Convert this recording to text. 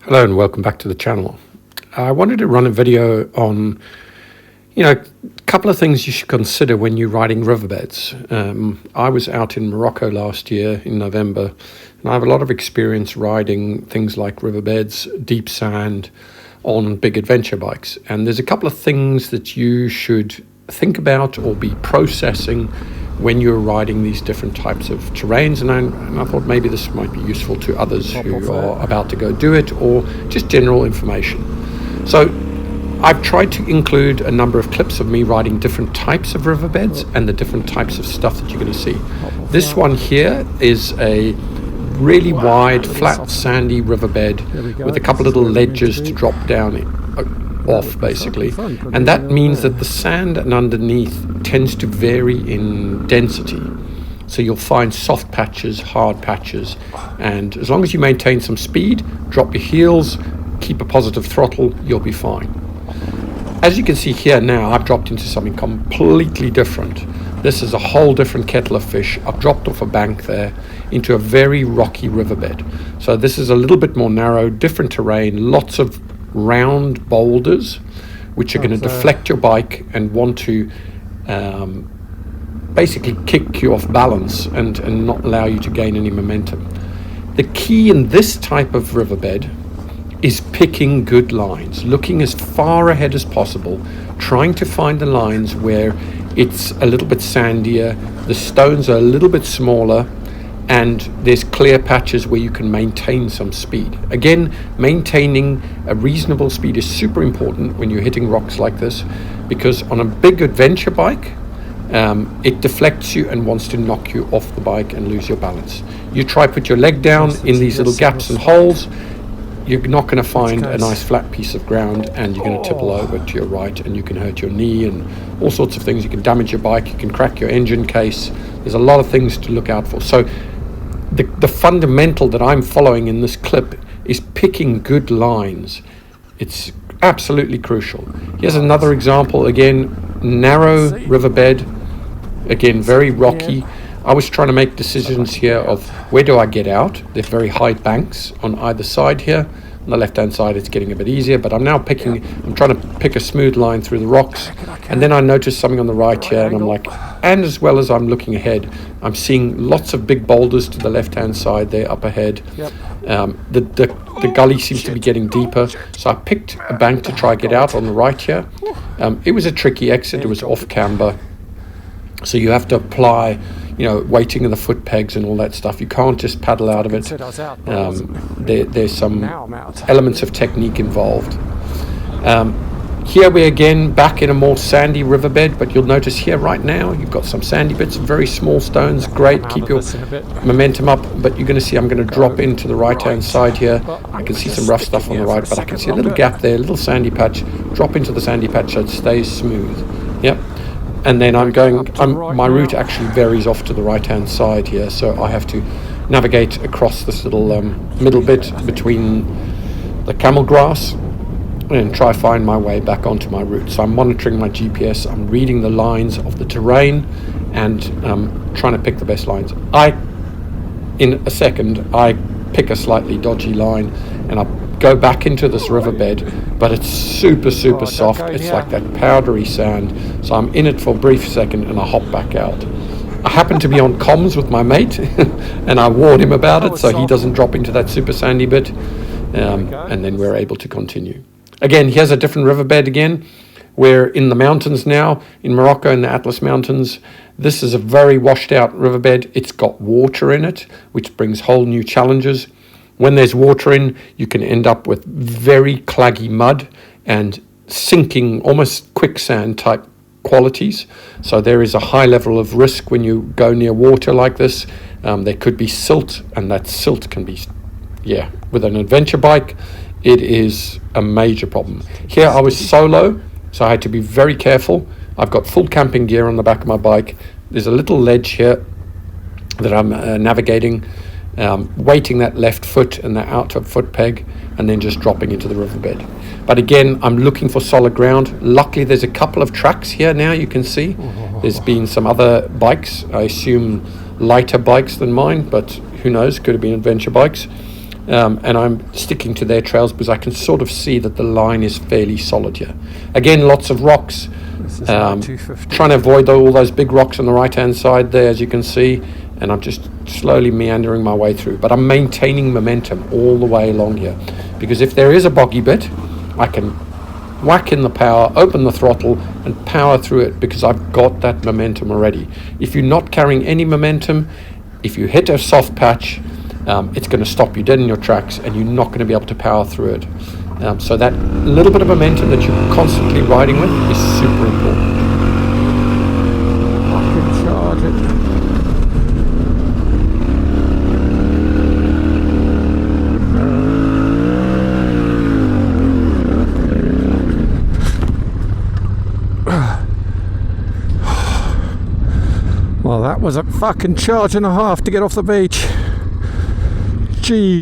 Hello and welcome back to the channel. I wanted to run a video on, a couple of things you should consider when you're riding riverbeds. I was out in Morocco last year in November, and I have a lot of experience riding things like riverbeds, deep sand on big adventure bikes. And there's a couple of things that you should think about or be processing when you're riding these different types of terrains, and I thought maybe this might be useful to others who are about to go do it, or just general information. So I've tried to include a number of clips of me riding different types of riverbeds and the different types of stuff that you're going to see. This one here is a really wide, flat, sandy riverbed with a couple little ledges to drop down off, basically, and that means that the sand underneath tends to vary in density. So you'll find soft patches, hard patches, and as long as you maintain some speed, drop your heels, keep a positive throttle, you'll be fine. As you can see here now, I've dropped into something completely different. This is a whole different kettle of fish. I've dropped off a bank there into a very rocky riverbed. So this is a little bit more narrow, different terrain, lots of round boulders which are going to deflect your bike and want to basically kick you off balance and not allow you to gain any momentum. The key in this type of riverbed is picking good lines, looking as far ahead as possible, trying to find the lines where it's a little bit sandier, the stones are a little bit smaller, and there's clear patches where you can maintain some speed. Again, maintaining a reasonable speed is super important when you're hitting rocks like this, because on a big adventure bike, it deflects you and wants to knock you off the bike and lose your balance. You try put your leg down in these little gaps and holes, you're not going to find a nice flat piece of ground, and you're going to tipple over to your right, and you can hurt your knee and all sorts of things. You can damage your bike, you can crack your engine case. There's a lot of things to look out for. So the fundamental that I'm following in this clip is picking good lines. It's absolutely crucial. Here's another example, again, narrow riverbed, again, very rocky. I was trying to make decisions here of where do I get out. There's very high banks on either side here. On the left hand side it's getting a bit easier, but I'm now I'm trying to pick a smooth line through the rocks, and then I notice something on the right here, and I'm like, and as well as I'm looking ahead, I'm seeing lots of big boulders to the left hand side there up ahead. The gully seems to be getting deeper, so I picked a bank to try get out on the right here. It was a tricky exit, it was off camber, so you have to apply weighting of the foot pegs and all that stuff. You can't just paddle out of it. There's some elements of technique involved. Here we're again back in a more sandy riverbed, but you'll notice here right now you've got some sandy bits, very small stones. Great, keep your momentum up, but you're going to see I'm going to drop into the right hand side here. I can see some rough stuff on the right, but I can see a little gap there, a little sandy patch. Drop into the sandy patch so it stays smooth. Yep. And then my route actually varies off to the right hand side here, so I have to navigate across this little middle bit between the camel grass and try find my way back onto my route. So I'm monitoring my GPS, I'm reading the lines of the terrain, and trying to pick the best lines. In a second I pick a slightly dodgy line and I go back into this riverbed, but it's super soft. It's like that powdery sand, so I'm in it for a brief second and I hop back out. I happen to be on comms with my mate and I warn him about it so he doesn't drop into that super sandy bit, and then we're able to continue. Again, here's a different riverbed again. We're in the mountains now, in Morocco, in the Atlas Mountains. This is a very washed out riverbed. It's got water in it, which brings whole new challenges. When there's water in, you can end up with very claggy mud and sinking, almost quicksand type qualities. So there is a high level of risk when you go near water like this. There could be silt, and that silt can be, with an adventure bike, it is a major problem. Here I was solo, so I had to be very careful. I've got full camping gear on the back of my bike. There's a little ledge here that I'm navigating, weighting that left foot and the outer foot peg, and then just dropping into the riverbed. But again, I'm looking for solid ground. Luckily there's a couple of tracks here now, you can see. There's been some other bikes, I assume lighter bikes than mine, but who knows, could have been adventure bikes. and I'm sticking to their trails because I can sort of see that the line is fairly solid here. Again, lots of rocks. This is 250. Trying to avoid all those big rocks on the right hand side there, as you can see, and I'm just slowly meandering my way through, but I'm maintaining momentum all the way along here, because if there is a boggy bit, I can whack in the power, open the throttle and power through it, because I've got that momentum already. If you're not carrying any momentum, if you hit a soft patch, it's going to stop you dead in your tracks and you're not going to be able to power through it. So that little bit of momentum that you're constantly riding with is super important. I can charge it. Well, that was a fucking charge and a half to get off the beach. Gee.